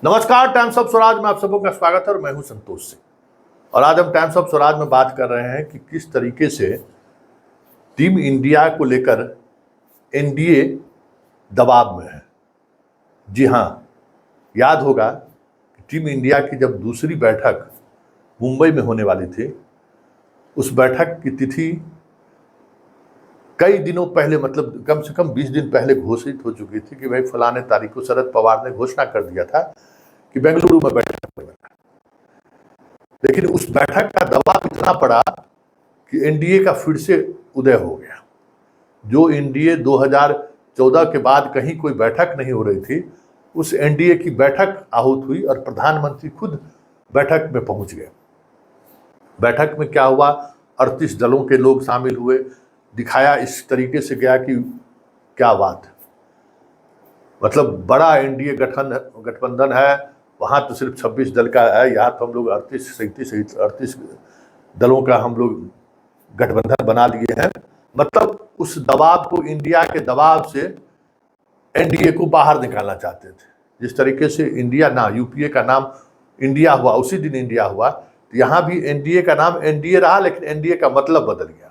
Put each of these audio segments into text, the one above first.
नमस्कार, times of Swaraj में आप सबों का स्वागत है और मैं हूं संतोष सिंह। और आज हम टाइम्स ऑफ स्वराज में बात कर रहे हैं कि किस तरीके से टीम इंडिया को लेकर एनडीए दबाव में है। जी हां, याद होगा कि टीम इंडिया की जब दूसरी बैठक मुंबई में होने वाली थी, उस बैठक की तिथि कई दिनों पहले, मतलब कम से कम 20 दिन पहले घोषित हो चुकी थी कि भाई फलाने तारीख को शरद पवार ने घोषणा कर दिया था कि बेंगलुरु में बैठक होगा। लेकिन उस बैठक का दबाव इतना पड़ा कि एनडीए का फिर से उदय हो गया। जो एनडीए 2014 के बाद कहीं कोई बैठक नहीं हो रही थी, उस एनडीए की बैठक आहूत हुई और प्रधानमंत्री खुद बैठक में पहुंच गए। बैठक में क्या हुआ, 38 दलों के लोग शामिल हुए। दिखाया इस तरीके से गया कि क्या बात है, मतलब बड़ा एनडीए गठबंधन है। वहाँ तो सिर्फ 26 दल का है, यहाँ तो हम लोग 38 दलों का हम लोग गठबंधन बना लिए हैं। मतलब उस दबाव को, इंडिया के दबाव से एनडीए को बाहर निकालना चाहते थे। जिस तरीके से इंडिया ना यूपीए का नाम इंडिया हुआ, उसी दिन इंडिया हुआ, तो यहाँ भी एनडीए का नाम एनडीए रहा, लेकिन एनडीए का मतलब बदल गया।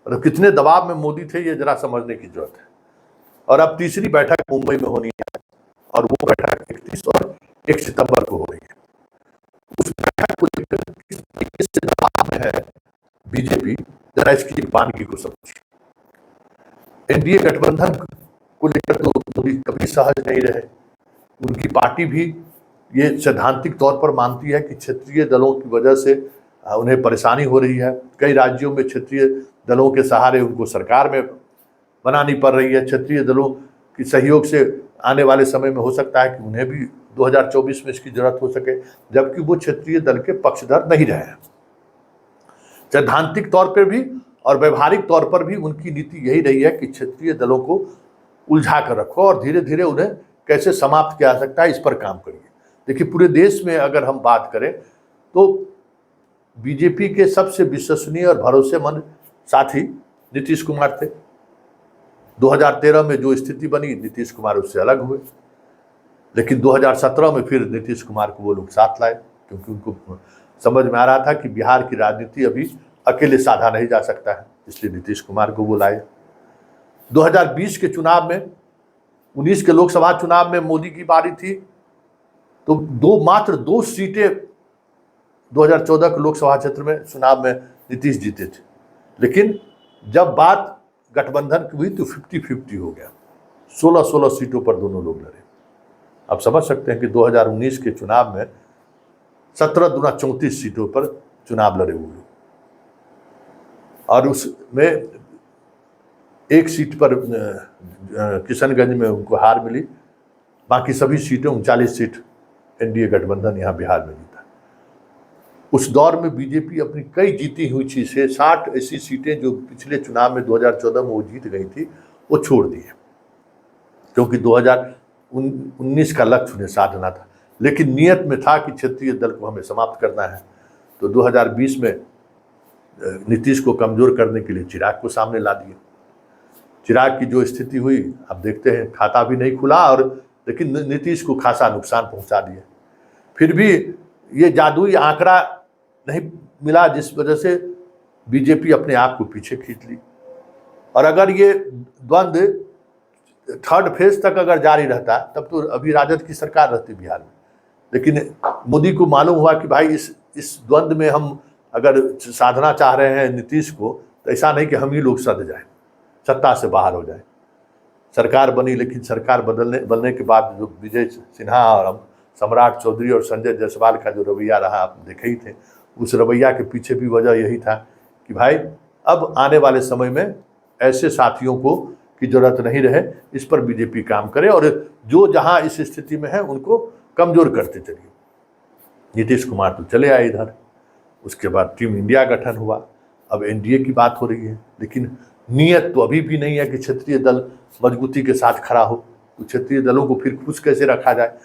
और कितने दबाव में मोदी थे ये जरा समझने की जरूरत है। और अब तीसरी बैठक मुंबई में होनी है और वो बैठक 31 और 1 सितंबर को हो रही है। उस बैठक को लेकर किस तरीके से दबाव में है बीजेपी, जरा इसकी बानगी को समझिए। एनडीए गठबंधन को लेकर तो मोदी कभी सहज नहीं रहे। उनकी पार्टी भी ये सैद्धांतिक तौर पर मानती है कि क्षेत्रीय दलों की वजह से उन्हें परेशानी हो रही है। कई राज्यों में क्षेत्रीय दलों के सहारे उनको सरकार में बनानी पड़ रही है। क्षेत्रीय दलों के सहयोग से आने वाले समय में हो सकता है कि उन्हें भी 2024 में इसकी जरूरत हो सके, जबकि वो क्षेत्रीय दल के पक्षधर नहीं रहे हैं। सैद्धांतिक तौर पर भी और व्यवहारिक तौर पर भी उनकी नीति यही रही है कि क्षेत्रीय दलों को उलझा कर रखो और धीरे धीरे उन्हें कैसे समाप्त किया जा सकता है, इस पर काम करिए। देखिए, पूरे देश में अगर हम बात करें तो बीजेपी के सबसे विश्वसनीय और भरोसेमंद साथी नीतीश कुमार थे। 2013 में जो स्थिति बनी, नीतीश कुमार उससे अलग हुए, लेकिन 2017 में फिर नीतीश कुमार को वो लोग साथ लाए, क्योंकि उनको समझ में आ रहा था कि बिहार की राजनीति अभी अकेले साधा नहीं जा सकता है, इसलिए नीतीश कुमार को वो लाए। 2020 के चुनाव में, 19 के लोकसभा चुनाव में मोदी की बारी थी, तो मात्र दो सीटें 2014 के लोकसभा क्षेत्र में चुनाव में नीतीश जीते थे। लेकिन जब बात गठबंधन की हुई तो 50-50 हो गया, 16-16 सीटों पर दोनों लोग लड़े। आप समझ सकते हैं कि 2019 के चुनाव में 17 दूना 34 सीटों पर चुनाव लड़े हुए, और उसमें एक सीट पर किशनगंज में उनको हार मिली। बाकी सभी सीटें 39 सीट एनडीए गठबंधन यहाँ बिहार में जीता। उस दौर में बीजेपी अपनी कई जीती हुई चीजें, 60 ऐसी सीटें जो पिछले चुनाव में 2014 में वो जीत गई थी, वो छोड़ दी है, क्योंकि 2019 का लक्ष्य उन्हें साधना था। लेकिन नियत में था कि क्षेत्रीय दल को हमें समाप्त करना है। तो 2020 में नीतीश को कमजोर करने के लिए चिराग को सामने ला दिए। चिराग की जो स्थिति हुई, आप देखते हैं, खाता भी नहीं खुला, और लेकिन नीतीश को खासा नुकसान पहुंचा दिया। फिर भी ये जादुई आंकड़ा नहीं मिला, जिस वजह से बीजेपी अपने आप को पीछे खींच ली। और अगर ये द्वंद्व थर्ड फेज तक अगर जारी रहता, तब तो अभी राजद की सरकार रहती बिहार में। लेकिन मोदी को मालूम हुआ कि भाई इस द्वंद्व में हम अगर साधना चाह रहे हैं नीतीश को, तो ऐसा नहीं कि हम ही लोग सद जाए, सत्ता से बाहर हो जाए। सरकार बनी, लेकिन सरकार बनने के बाद जो विजय सिन्हा और सम्राट चौधरी और संजय जायसवाल का जो रवैया रहा, आप देखे ही थे। उस रवैया के पीछे भी वजह यही था कि भाई अब आने वाले समय में ऐसे साथियों को की जरूरत नहीं रहे, इस पर बीजेपी काम करे और जो जहां इस स्थिति में है उनको कमजोर करते चलिए। नीतीश कुमार तो चले आए इधर, उसके बाद टीम इंडिया गठन हुआ, अब एनडीए की बात हो रही है। लेकिन नियत तो अभी भी नहीं है कि क्षेत्रीय दल मजबूती के साथ खड़ा हो। तो क्षेत्रीय दलों को फिर खुश कैसे रखा जाए।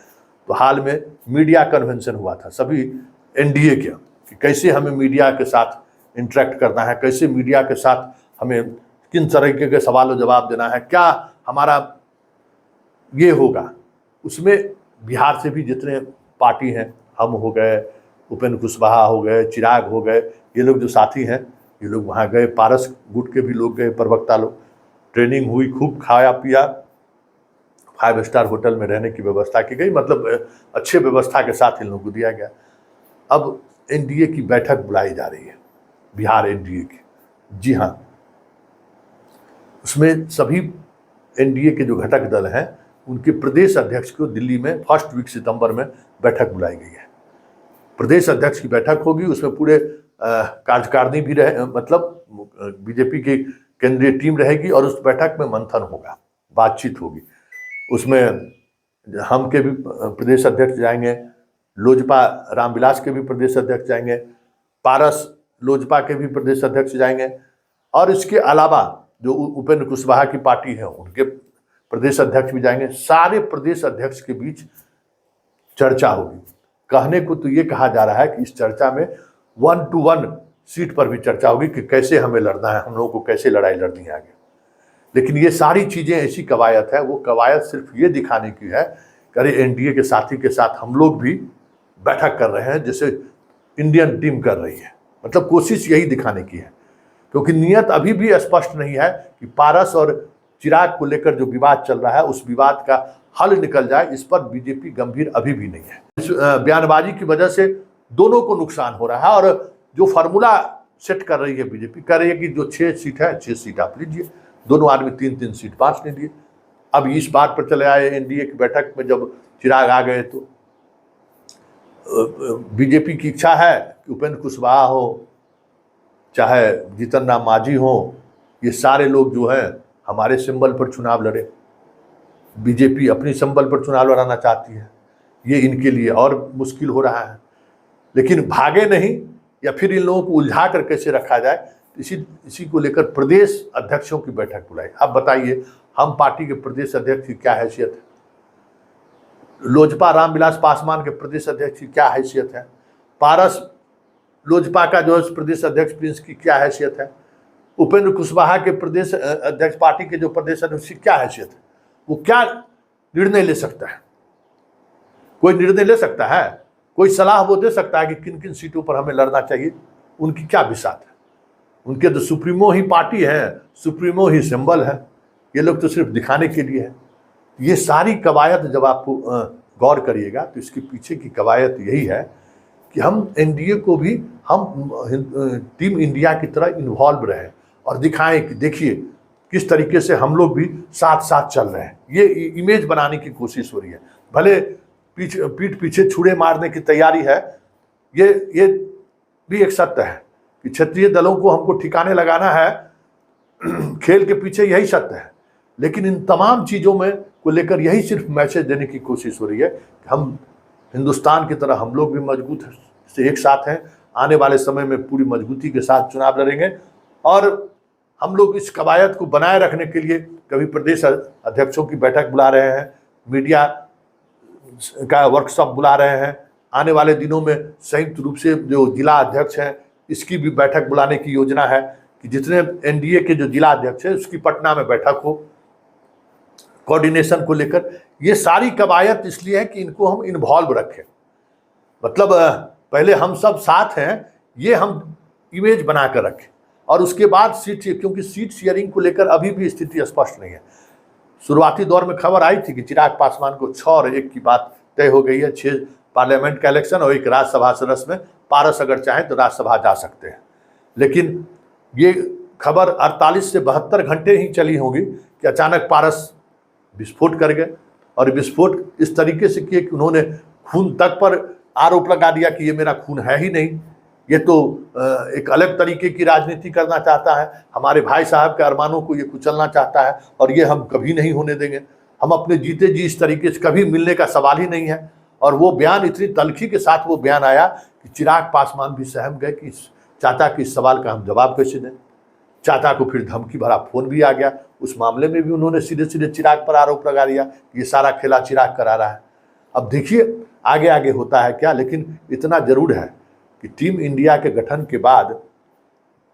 तो हाल में मीडिया कन्वेंशन हुआ था सभी एनडीए के, कि कैसे हमें मीडिया के साथ इंटरेक्ट करना है, कैसे मीडिया के साथ हमें किन तरीके के सवालों जवाब देना है, क्या हमारा ये होगा। उसमें बिहार से भी जितने पार्टी हैं, हम हो गए, उपेंद्र कुशवाहा हो गए, चिराग हो गए, ये लोग जो साथी हैं, ये लोग वहाँ गए। पारस गुट के भी लोग गए, प्रवक्ता लोग। ट्रेनिंग हुई, खूब खाया पिया, 5 स्टार होटल में रहने की व्यवस्था की गई, मतलब अच्छे व्यवस्था के साथ इन लोगों को दिया गया। अब एनडीए की बैठक बुलाई जा रही है, बिहार एनडीए की। जी हाँ, उसमें सभी एनडीए के जो घटक दल हैं उनके प्रदेश अध्यक्ष को दिल्ली में फर्स्ट वीक सितंबर में बैठक बुलाई गई है। प्रदेश अध्यक्ष की बैठक होगी, उसमें पूरे कार्यकारिणी भी रहे, मतलब बीजेपी की केंद्रीय टीम रहेगी, और उस बैठक में मंथन होगा, बातचीत होगी। उसमें हम के भी प्रदेश अध्यक्ष जाएंगे, लोजपा रामविलास के भी प्रदेश अध्यक्ष जाएंगे, पारस लोजपा के भी प्रदेश अध्यक्ष जाएंगे, और इसके अलावा जो उपेंद्र कुशवाहा की पार्टी है उनके प्रदेश अध्यक्ष भी जाएंगे। सारे प्रदेश अध्यक्ष के बीच चर्चा होगी। कहने को तो ये कहा जा रहा है कि इस चर्चा में 1 to 1 सीट पर भी चर्चा होगी कि कैसे हमें लड़ना है, हम लोगों को कैसे लड़ाई लड़नी है आगे। लेकिन ये सारी चीजें ऐसी कवायद है, वो कवायद सिर्फ ये दिखाने की है कि अरे एनडीए के साथी के साथ हम लोग भी बैठक कर रहे हैं, जैसे इंडियन टीम कर रही है। मतलब कोशिश यही दिखाने की है, क्योंकि नियत अभी भी स्पष्ट नहीं है कि पारस और चिराग को लेकर जो विवाद चल रहा है उस विवाद का हल निकल जाए, इस पर बीजेपी गंभीर अभी भी नहीं है। इस बयानबाजी की वजह से दोनों को नुकसान हो रहा है, और जो फार्मूला सेट कर रही है बीजेपी, कह रही है कि जो 6 सीट है 6 सीट आप लीजिए, दोनों आदमी 3-3 सीट पास नहीं दिए। अब इस बात पर चले आए एनडीए की बैठक में, जब चिराग आ गए तो बीजेपी की इच्छा है कि उपेंद्र कुशवाहा हो, चाहे जीतन राम मांझी हो, ये सारे लोग जो हैं हमारे सिंबल पर चुनाव लड़े। बीजेपी अपनी सिंबल पर चुनाव लड़ाना चाहती है, ये इनके लिए और मुश्किल हो रहा है। लेकिन भागे नहीं, या फिर इन लोगों को उलझा कर कैसे रखा जाए, इसी को लेकर प्रदेश अध्यक्षों की बैठक बुलाई। अब बताइए, हम पार्टी के प्रदेश अध्यक्ष की क्या हैसियत है, लोजपा रामविलास पासवान के प्रदेश अध्यक्ष की क्या हैसियत है, पारस लोजपा का जो प्रदेश अध्यक्ष प्रिंस की क्या हैसियत है, उपेंद्र कुशवाहा के प्रदेश अध्यक्ष पार्टी के जो प्रदेश अध्यक्ष की क्या हैसियत है, वो क्या निर्णय ले सकता है? कोई निर्णय ले सकता है? कोई सलाह वो दे सकता है कि किन किन सीटों पर हमें लड़ना चाहिए? उनकी क्या बिसात है? उनके तो सुप्रीमो ही पार्टी है, सुप्रीमो ही सिंबल है, ये लोग तो सिर्फ दिखाने के लिए है। ये सारी कवायद जब आप गौर करिएगा तो इसके पीछे की कवायद यही है कि हम एनडीए को भी हम टीम इंडिया की तरह इन्वॉल्व रहें और दिखाएं कि देखिए किस तरीके से हम लोग भी साथ साथ चल रहे हैं। ये इमेज बनाने की कोशिश हो रही है। भले पीठ पीछे छुरे मारने की तैयारी है, ये भी एक सत्य है कि क्षेत्रीय दलों को हमको ठिकाने लगाना है, खेल के पीछे यही सत्य है। लेकिन इन तमाम चीज़ों में को लेकर यही सिर्फ मैसेज देने की कोशिश हो रही है कि हम हिंदुस्तान की तरह हम लोग भी मजबूत से एक साथ हैं, आने वाले समय में पूरी मजबूती के साथ चुनाव लड़ेंगे। और हम लोग इस कवायद को बनाए रखने के लिए कभी प्रदेश अध्यक्षों की बैठक बुला रहे हैं, मीडिया का वर्कशॉप बुला रहे हैं, आने वाले दिनों में संयुक्त रूप से जो जिला अध्यक्ष हैं इसकी भी बैठक बुलाने की योजना है कि जितने एनडीए के जो जिला अध्यक्ष हैं उसकी पटना में बैठक हो कोऑर्डिनेशन को लेकर। ये सारी कवायद इसलिए है कि इनको हम इन्वॉल्व रखें, मतलब पहले हम सब साथ हैं ये हम इमेज बना कर रखें, और उसके बाद सीट, क्योंकि सीट शेयरिंग को लेकर अभी भी स्थिति स्पष्ट नहीं है। शुरुआती दौर में खबर आई थी कि चिराग पासवान को 6 और 1 की बात तय हो गई है, 6 पार्लियामेंट का इलेक्शन और 1 राज्यसभा सदस्य में पारस अगर चाहें तो राज्यसभा जा सकते हैं। लेकिन ये खबर 48 से 72 घंटे ही चली होगी कि अचानक पारस विस्फोट कर गए, और विस्फोट इस तरीके से किए कि उन्होंने खून तक पर आरोप लगा दिया कि ये मेरा खून है ही नहीं, ये तो एक अलग तरीके की राजनीति करना चाहता है, हमारे भाई साहब के अरमानों को ये कुचलना चाहता है और ये हम कभी नहीं होने देंगे, हम अपने जीते जी इस तरीके से कभी मिलने का सवाल ही नहीं है। और वो बयान इतनी तल्खी के साथ वो बयान आया कि चिराग पासवान भी सहम गए कि चाचा के इस सवाल का हम जवाब कैसे दें। चाचा को फिर धमकी भरा फोन भी आ गया, उस मामले में भी उन्होंने सीधे सीधे चिराग पर आरोप लगा दिया कि ये सारा खेला चिराग करा रहा है। अब देखिए आगे आगे होता है क्या, लेकिन इतना जरूर है कि टीम इंडिया के गठन के बाद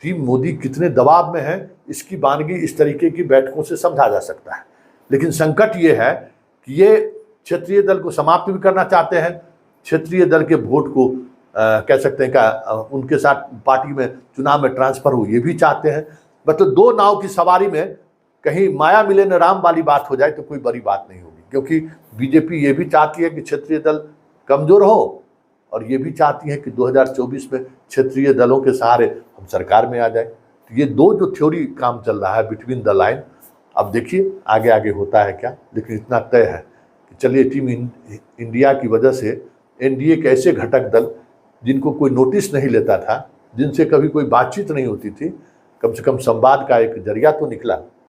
टीम मोदी कितने दबाव में है इसकी वानगी इस तरीके की बैठकों से समझा जा सकता है। लेकिन संकट ये है कि ये क्षेत्रीय दल को समाप्त भी करना चाहते हैं, क्षेत्रीय दल के वोट को कह सकते हैं उनके साथ पार्टी में चुनाव में ट्रांसफर हो, ये भी चाहते हैं। मतलब दो नाव की सवारी में कहीं माया मिले न राम वाली बात हो जाए तो कोई बड़ी बात नहीं होगी, क्योंकि बीजेपी ये भी चाहती है कि क्षेत्रीय दल कमजोर हो, और ये भी चाहती है कि 2024 में क्षेत्रीय दलों के सहारे हम सरकार में आ जाए। तो ये दो जो थ्योरी काम चल रहा है बिटवीन द लाइन, अब देखिए आगे आगे होता है क्या। लेकिन इतना तय है कि चलिए टीम इंडिया की वजह से एनडीए के ऐसे घटक दल जिनको कोई नोटिस नहीं लेता था, जिनसे कभी कोई बातचीत नहीं होती थी, कम से कम संवाद का एक जरिया तो निकला।